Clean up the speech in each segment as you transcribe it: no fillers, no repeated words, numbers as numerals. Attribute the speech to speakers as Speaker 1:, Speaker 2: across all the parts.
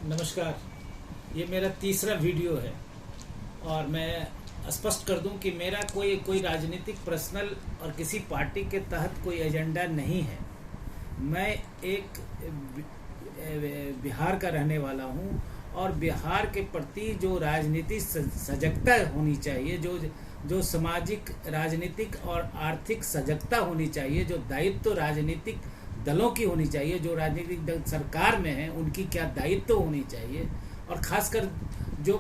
Speaker 1: नमस्कार। ये मेरा तीसरा वीडियो है और मैं स्पष्ट कर दूं कि मेरा कोई राजनीतिक पर्सनल और किसी पार्टी के तहत कोई एजेंडा नहीं है। मैं एक बिहार का रहने वाला हूं और बिहार के प्रति जो राजनीति सजगता होनी चाहिए, जो सामाजिक, राजनीतिक और आर्थिक सजगता होनी चाहिए, जो दायित्व राजनीतिक दलों की होनी चाहिए, जो राजनीतिक दल सरकार में हैं उनकी क्या दायित्व होनी चाहिए, और खासकर जो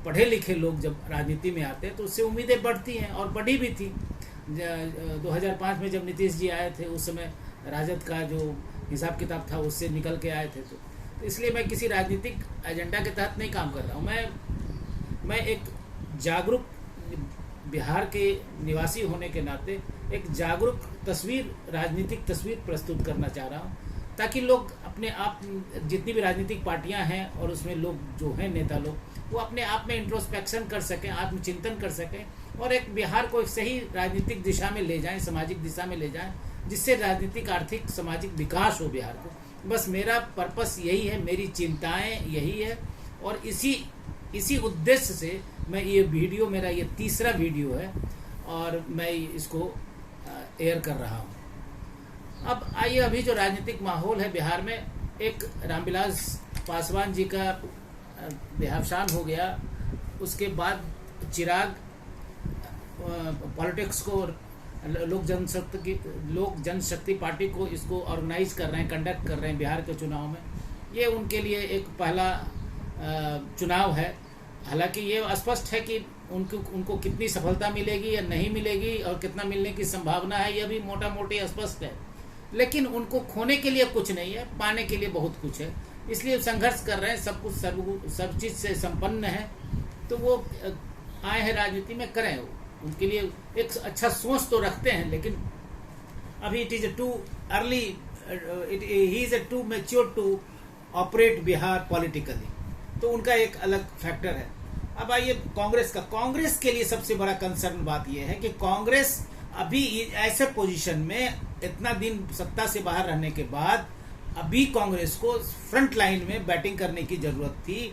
Speaker 1: पढ़े लिखे लोग जब राजनीति में आते हैं तो उससे उम्मीदें बढ़ती हैं और बढ़ी भी थी। 2005 में जब नीतीश जी आए थे उस समय राजद का जो हिसाब किताब था उससे निकल के आए थे, तो इसलिए मैं किसी राजनीतिक एजेंडा के तहत नहीं काम कर रहा हूँ। मैं एक जागरूक बिहार के निवासी होने के नाते एक जागरूक तस्वीर, राजनीतिक तस्वीर प्रस्तुत करना चाह रहा हूँ, ताकि लोग अपने आप, जितनी भी राजनीतिक पार्टियां हैं और उसमें लोग जो हैं नेता लोग, वो अपने आप में इंट्रोस्पेक्शन कर सकें, आत्मचिंतन कर सकें और एक बिहार को एक सही राजनीतिक दिशा में ले जाएं, सामाजिक दिशा में ले जाएं, जिससे राजनीतिक, आर्थिक, सामाजिक विकास हो बिहार को। बस मेरा पर्पस यही है, मेरी चिंताएं यही है और इसी उद्देश्य से मैं ये वीडियो, मेरा ये तीसरा वीडियो है और मैं इसको एयर कर रहा हूँ। अब आइए, अभी जो राजनीतिक माहौल है बिहार में, एक रामविलास पासवान जी का देहावसान हो गया, उसके बाद चिराग पॉलिटिक्स को, लोक जनशक्ति पार्टी को इसको ऑर्गेनाइज कर रहे हैं, कंडक्ट कर रहे हैं बिहार के चुनाव में। ये उनके लिए एक पहला चुनाव है। हालांकि ये स्पष्ट है कि उनको कितनी सफलता मिलेगी या नहीं मिलेगी और कितना मिलने की संभावना है, यह भी मोटा मोटी स्पष्ट है। लेकिन उनको खोने के लिए कुछ नहीं है, पाने के लिए बहुत कुछ है, इसलिए संघर्ष कर रहे हैं। सब कुछ सब चीज़ से संपन्न है, तो वो आए हैं राजनीति में, करें। उनके लिए एक अच्छा सोच तो रखते हैं, लेकिन अभी it is too early, he is too mature to operate Bihar politically, तो उनका एक अलग फैक्टर है। अब आइए कांग्रेस के लिए सबसे बड़ा कंसर्न बात यह है कि कांग्रेस अभी ऐसे पोजीशन में, इतना दिन सत्ता से बाहर रहने के बाद, अभी कांग्रेस को फ्रंट लाइन में बैटिंग करने की जरूरत थी,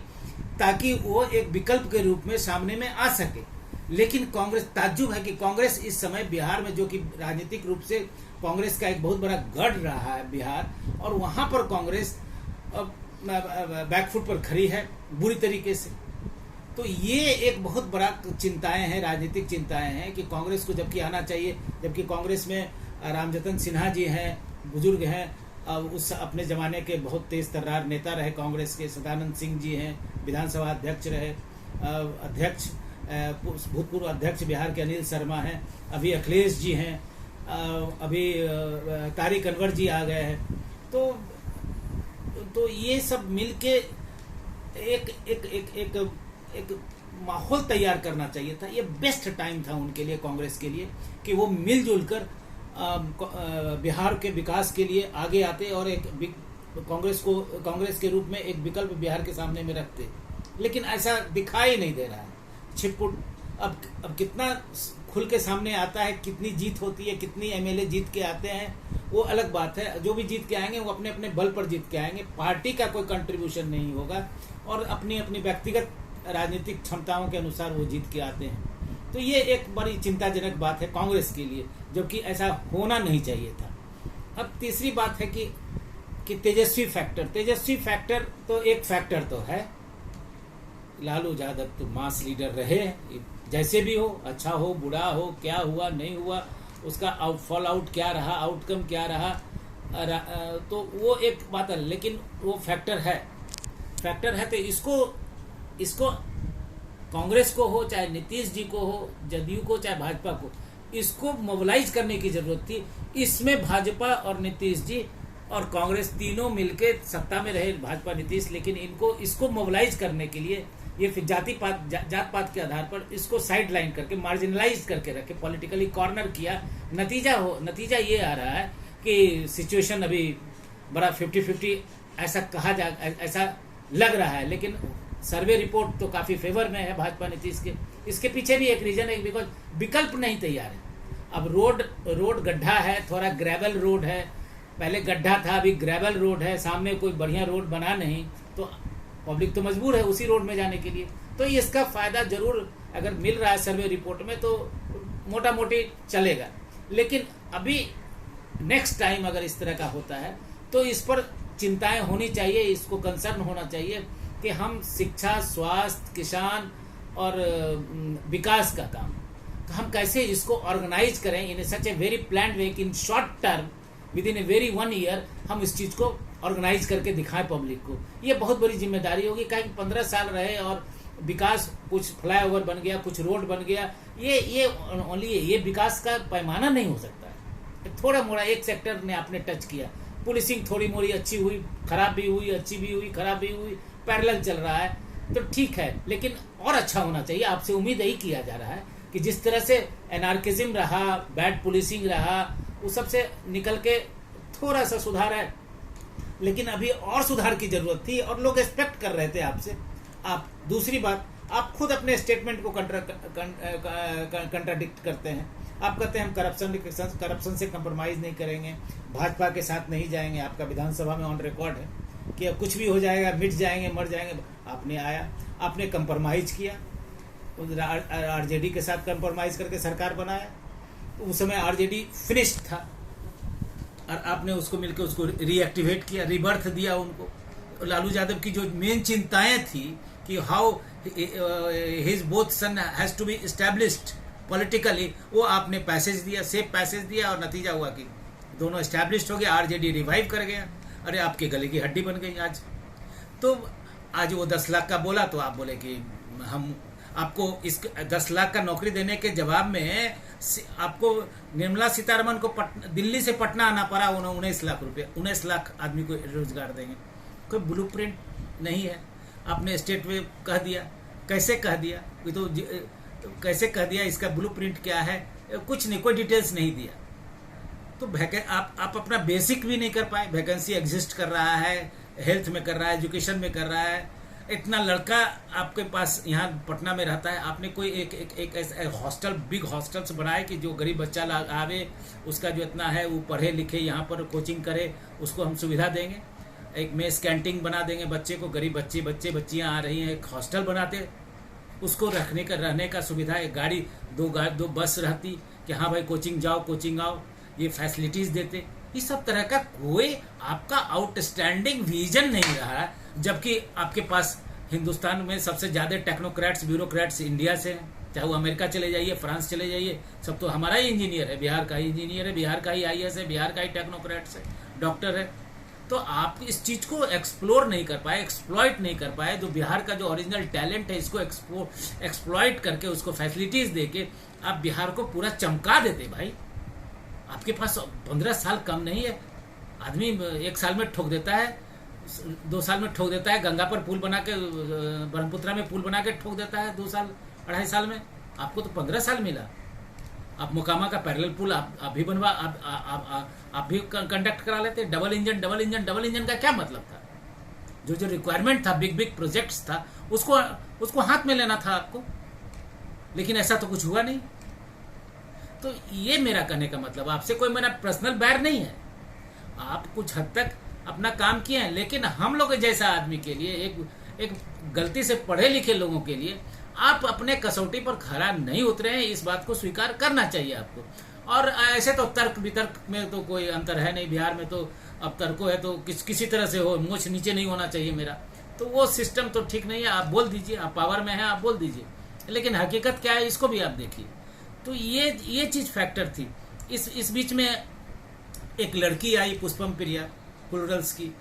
Speaker 1: ताकि वो एक विकल्प के रूप में सामने में आ सके। लेकिन कांग्रेस, ताज्जुब है कि कांग्रेस इस समय बिहार में, जो कि राजनीतिक रूप से कांग्रेस का एक बहुत बड़ा गढ़ रहा है बिहार, और वहां पर कांग्रेस बैकफुट पर खड़ी है बुरी तरीके से। तो ये एक बहुत बड़ा चिंताएं हैं, राजनीतिक चिंताएं हैं कि कांग्रेस को जबकि आना चाहिए, जबकि कांग्रेस में रामजतन सिन्हा जी हैं, बुजुर्ग हैं, उस अपने ज़माने के बहुत तेज तर्रार नेता रहे कांग्रेस के। सदानंद सिंह जी हैं, विधानसभा अध्यक्ष रहे, अध्यक्ष, भूतपूर्व अध्यक्ष बिहार के अनिल शर्मा हैं, अभी अखिलेश जी हैं, अभी तारिक अनवर जी आ गए हैं। तो ये सब मिलके एक एक एक एक एक माहौल तैयार करना चाहिए था। ये बेस्ट टाइम था उनके लिए, कांग्रेस के लिए, कि वो मिलजुल कर बिहार के विकास के लिए आगे आते और एक कांग्रेस के रूप में एक विकल्प बिहार के सामने में रखते। लेकिन ऐसा दिखाई नहीं दे रहा है। छिटपुट अब कितना खुल के सामने आता है, कितनी जीत होती है, कितनी एमएलए जीत के आते हैं, वो अलग बात है। जो भी जीत के आएंगे वो अपने अपने बल पर जीत के आएंगे, पार्टी का कोई कंट्रीब्यूशन नहीं होगा और अपनी अपनी व्यक्तिगत राजनीतिक क्षमताओं के अनुसार वो जीत के आते हैं। तो ये एक बड़ी चिंताजनक बात है कांग्रेस के लिए, जबकि ऐसा होना नहीं चाहिए था। अब तीसरी बात है कि तेजस्वी फैक्टर तो एक फैक्टर तो है। लालू यादव तो मास लीडर रहे, जैसे भी हो, अच्छा हो, बुरा हो, क्या हुआ नहीं हुआ, उसका फॉल आउट क्या रहा, आउटकम क्या रहा, तो वो एक बात है। लेकिन वो फैक्टर है तो इसको कांग्रेस को हो, चाहे नीतीश जी को हो, जदयू को, चाहे भाजपा को, इसको मोबिलाइज करने की जरूरत थी। इसमें भाजपा और नीतीश जी और कांग्रेस तीनों मिलके सत्ता में रहे, भाजपा नीतीश, लेकिन इसको मोबिलाइज करने के लिए ये फिर जात पात के आधार पर इसको साइड लाइन करके, मार्जिनलाइज करके रखे, पॉलिटिकली कॉर्नर किया। नतीजा ये आ रहा है कि सिचुएशन अभी बड़ा 50-50 ऐसा लग रहा है, लेकिन सर्वे रिपोर्ट तो काफी फेवर में है भाजपा नीतीश के। इसके पीछे भी एक रीजन है, बिकॉज विकल्प नहीं तैयार है। अब रोड गड्ढा है, थोड़ा ग्रेवल रोड है, पहले गड्ढा था, अभी ग्रेवल रोड है, सामने कोई बढ़िया रोड बना नहीं, तो पब्लिक तो मजबूर है उसी रोड में जाने के लिए। तो इसका फायदा जरूर अगर मिल रहा है सर्वे रिपोर्ट में तो मोटा मोटी चलेगा। लेकिन अभी नेक्स्ट टाइम अगर इस तरह का होता है तो इस पर चिंताएं होनी चाहिए, इसको कंसर्न होना चाहिए कि हम शिक्षा, स्वास्थ्य, किसान और विकास का काम तो हम कैसे इसको ऑर्गेनाइज करें in such a very planned way, in short term with in a very 1 year हम इस चीज को ऑर्गेनाइज करके दिखाएं पब्लिक को। ये बहुत बड़ी जिम्मेदारी होगी। कहीं 15 साल रहे और विकास, कुछ फ्लाईओवर बन गया, कुछ रोड बन गया, ये ओनली ये विकास का पैमाना नहीं हो सकता है। थोड़ा मोड़ा एक सेक्टर ने आपने टच किया, पुलिसिंग थोड़ी मोड़ी अच्छी हुई, खराब भी हुई, अच्छी भी हुई, खराब भी हुई, पैरेलल चल रहा है तो ठीक है, लेकिन और अच्छा होना चाहिए। आपसे उम्मीद यही किया जा रहा है कि जिस तरह से एनार्किज्म रहा, बैड पुलिसिंग रहा, उस सब से निकल के थोड़ा सा सुधार है, लेकिन अभी और सुधार की जरूरत थी और लोग एक्सपेक्ट कर रहे थे आपसे। आप दूसरी बात, आप खुद अपने स्टेटमेंट को कंट्राडिक्ट करते हैं। आप कहते हैं हम करप्शन से कंप्रोमाइज नहीं करेंगे, भाजपा के साथ नहीं जाएंगे। आपका विधानसभा में ऑन रिकॉर्ड है कि अब कुछ भी हो जाएगा, मिट जाएंगे, मर जाएंगे। आपने आया, आपने कंप्रोमाइज किया, आरजेडी के साथ कंप्रोमाइज करके सरकार बनाया। उस समय आरजेडी फिनिश्ड था और आपने उसको मिलकर उसको रीएक्टिवेट किया, रिबर्थ दिया उनको। लालू यादव की जो मेन चिंताएं थी कि how his both son has to be established politically, वो आपने पैसेज दिया, सेफ पैसेज दिया और नतीजा हुआ कि दोनों एस्टैब्लिश्ड हो गया, आरजेडी रिवाइव कर गया। अरे आपके गले की हड्डी बन गई आज। तो आज वो 10 लाख का बोला तो आप बोले कि हम आपको इस 10 लाख का नौकरी देने के जवाब में आपको निर्मला सीतारमण को दिल्ली से पटना आना पड़ा, उन्हें 19 लाख रुपये, 19 लाख आदमी को रोजगार देंगे। कोई ब्लूप्रिंट नहीं है। आपने स्टेट में कह दिया, कैसे कह दिया, ये तो कैसे कह दिया, इसका ब्लूप्रिंट क्या है, कुछ नहीं, कोई डिटेल्स नहीं दिया। तो आप अपना बेसिक भी नहीं कर पाए। वैकेंसी एग्जिस्ट कर रहा है, हेल्थ में कर रहा है, एजुकेशन में कर रहा है। इतना लड़का आपके पास यहाँ पटना में रहता है, आपने कोई एक हॉस्टल, बिग हॉस्टल्स बनाए कि जो गरीब बच्चा आवे, उसका जो इतना है वो पढ़े लिखे, यहाँ पर कोचिंग करे, उसको हम सुविधा देंगे। एक मेस कैंटीन बना देंगे बच्चे को, गरीब बच्चियाँ आ रही हैं, एक हॉस्टल बनाते, उसको रहने का सुविधा, एक गाड़ी, दो बस रहती कि हाँ भाई कोचिंग जाओ, कोचिंग आओ, ये फैसिलिटीज देते। इस सब तरह का कोई आपका आउटस्टैंडिंग विजन नहीं रहा, जबकि आपके पास हिंदुस्तान में सबसे ज्यादा टेक्नोक्रेट्स, ब्यूरोक्रेट्स इंडिया से हैं। चाहे वो अमेरिका चले जाइए, फ्रांस चले जाइए, सब तो हमारा ही इंजीनियर है, बिहार का ही इंजीनियर है, बिहार का ही आईएएस है, बिहार का ही टेक्नोक्रेट्स है, डॉक्टर है। तो आप इस चीज को एक्सप्लोर नहीं कर पाए, एक्सप्लॉइट नहीं कर पाए। जो बिहार का जो ओरिजिनल टैलेंट है, इसको एक्सप्लॉइट करके, उसको फैसिलिटीज देके आप बिहार को पूरा चमका देते। भाई आपके पास 15 साल कम नहीं है। आदमी 1 साल में ठोक देता है, 2 साल में ठोक देता है, गंगा पर पुल बना के, ब्रह्मपुत्रा में पुल बना के ठोक देता है 2 साल, 2.5 साल में। आपको तो 15 साल मिला। आप मोकामा का पैरेलल पुल आप भी बनवा, आप भी कंडक्ट करा लेते। डबल इंजन का क्या मतलब था? जो रिक्वायरमेंट था, बिग प्रोजेक्ट्स था, उसको हाथ में लेना था आपको, लेकिन ऐसा तो कुछ हुआ नहीं। तो ये मेरा कहने का मतलब, आपसे कोई मेरा पर्सनल बैर नहीं है, आप कुछ हद तक अपना काम किए हैं, लेकिन हम लोग जैसा आदमी के लिए, एक गलती से पढ़े लिखे लोगों के लिए आप अपने कसौटी पर खरा नहीं उतरे हैं। इस बात को स्वीकार करना चाहिए आपको। और ऐसे तो तर्क वितर्क में तो कोई अंतर है नहीं। बिहार में तो अब तर्को है तो किसी तरह से हो, मोछ नीचे नहीं होना चाहिए मेरा, तो वो सिस्टम तो ठीक नहीं है। आप बोल दीजिए, आप पावर में हैं, आप बोल दीजिए, लेकिन हकीकत क्या है इसको भी आप देखिए। तो ये चीज फैक्टर थी। इस बीच में एक लड़की आई, पुष्पम प्रिया, प्लूरल्स की।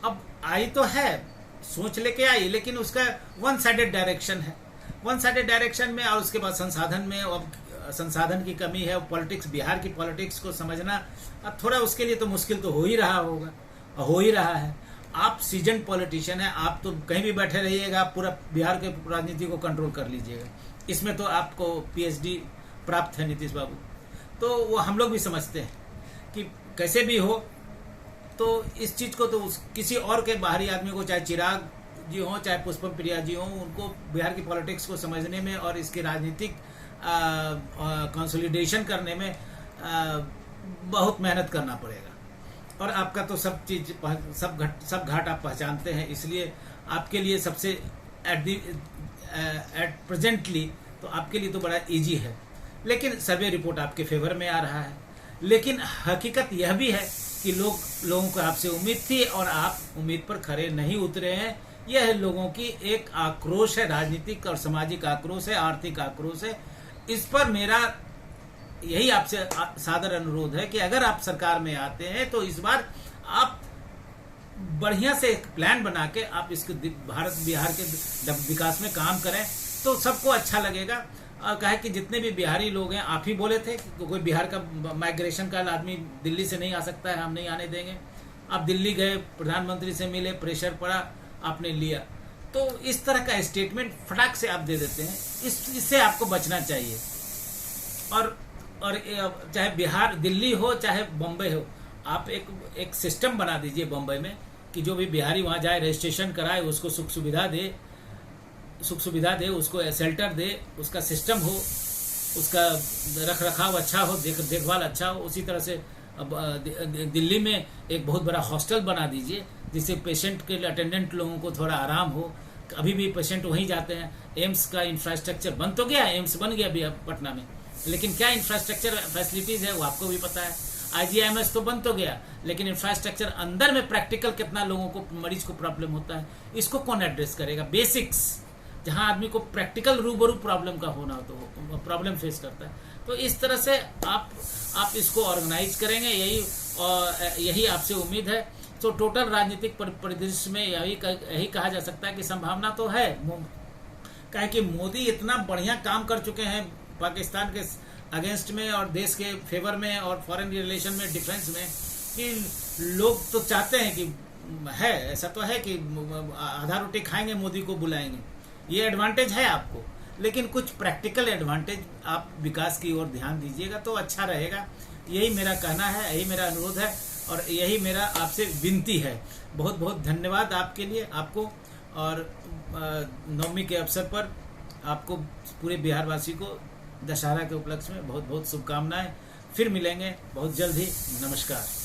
Speaker 1: अब आई तो है, सोच लेके आई, लेकिन उसका वन साइडेड डायरेक्शन है, वन साइडेड डायरेक्शन में। और उसके बाद संसाधन में, अब संसाधन की कमी है। पॉलिटिक्स, बिहार की पॉलिटिक्स को समझना अब थोड़ा उसके लिए तो मुश्किल तो हो ही रहा होगा, हो ही रहा है। आप सीजन पॉलिटिशियन है, आप तो कहीं भी बैठे रहिएगा, आप पूरा बिहार के राजनीति को कंट्रोल कर लीजिएगा। इसमें तो आपको पीएचडी प्राप्त है नीतीश बाबू, तो वो हम लोग भी समझते हैं कि कैसे भी हो तो इस चीज को तो किसी और के बाहरी आदमी को, चाहे चिराग जी हो, चाहे पुष्पम प्रिया जी हो, उनको बिहार की पॉलिटिक्स को समझने में और इसके राजनीतिक कंसोलिडेशन करने में बहुत मेहनत करना पड़ेगा। और आपका तो सब चीज सब घाट आप पहचानते हैं, इसलिए आपके लिए सबसे एट प्रेजेंटली तो आपके लिए तो बड़ा इजी है। लेकिन सर्वे रिपोर्ट आपके फेवर में आ रहा है, लेकिन हकीकत यह भी है कि लोगों को आपसे उम्मीद थी और आप उम्मीद पर खरे नहीं उतरे हैं। यह लोगों की एक आक्रोश है, राजनीतिक और सामाजिक आक्रोश है, आर्थिक आक्रोश है। इस पर मेरा यही आपसे सादर अनुरोध है कि अगर आप सरकार में आते हैं तो इस बार आप बढ़िया से एक प्लान बना के आप इसके बिहार के विकास में काम करें तो सबको अच्छा लगेगा। और कहे कि जितने भी बिहारी लोग हैं, आप ही बोले थे कि कोई बिहार का माइग्रेशन का आदमी दिल्ली से नहीं आ सकता है, हम नहीं आने देंगे। आप दिल्ली गए, प्रधानमंत्री से मिले, प्रेशर पड़ा, आपने लिया। तो इस तरह का स्टेटमेंट फटाक से आप दे देते हैं, इससे आपको बचना चाहिए। और चाहे बिहार, दिल्ली हो चाहे बम्बई हो, आप एक सिस्टम बना दीजिए बम्बई में कि जो भी बिहारी वहाँ जाए, रजिस्ट्रेशन कराए, उसको सुख सुविधा दे, उसको शेल्टर दे, उसका सिस्टम हो, उसका रख रखाव अच्छा हो, देखभाल अच्छा हो। उसी तरह से दिल्ली में एक बहुत बड़ा हॉस्टल बना दीजिए जिससे पेशेंट के अटेंडेंट लोगों को थोड़ा आराम हो। अभी भी पेशेंट वहीं जाते हैं। एम्स का इंफ्रास्ट्रक्चर बन तो गया, एम्स बन गया पटना में, लेकिन क्या इंफ्रास्ट्रक्चर फैसिलिटीज है वो आपको भी पता है। IGIMS तो बन तो गया, लेकिन इंफ्रास्ट्रक्चर अंदर में प्रैक्टिकल कितना लोगों को, मरीज को प्रॉब्लम होता है, इसको कौन एड्रेस करेगा? बेसिक्स, जहां आदमी को प्रैक्टिकल रूबरू प्रॉब्लम का होना हो तो प्रॉब्लम फेस करता है। तो इस तरह से आप इसको ऑर्गेनाइज करेंगे, यही आपसे उम्मीद है। तो टोटल राजनीतिक परिदृश्य में यही कहा जा सकता है कि संभावना तो है, कहे कि मोदी इतना बढ़िया काम कर चुके हैं पाकिस्तान के अगेंस्ट में और देश के फेवर में और फॉरेन रिलेशन में, डिफेंस में, कि लोग तो चाहते हैं कि है, ऐसा तो है कि आधा रोटी खाएंगे, मोदी को बुलाएंगे। ये एडवांटेज है आपको, लेकिन कुछ प्रैक्टिकल एडवांटेज आप विकास की ओर ध्यान दीजिएगा तो अच्छा रहेगा। यही मेरा कहना है, यही मेरा अनुरोध है और यही मेरा आपसे विनती है। बहुत बहुत धन्यवाद आपके लिए, आपको, और नवमी के अवसर पर आपको, पूरे बिहारवासी को दशहरा के उपलक्ष्य में बहुत बहुत शुभकामनाएं। फिर मिलेंगे बहुत जल्द ही। नमस्कार।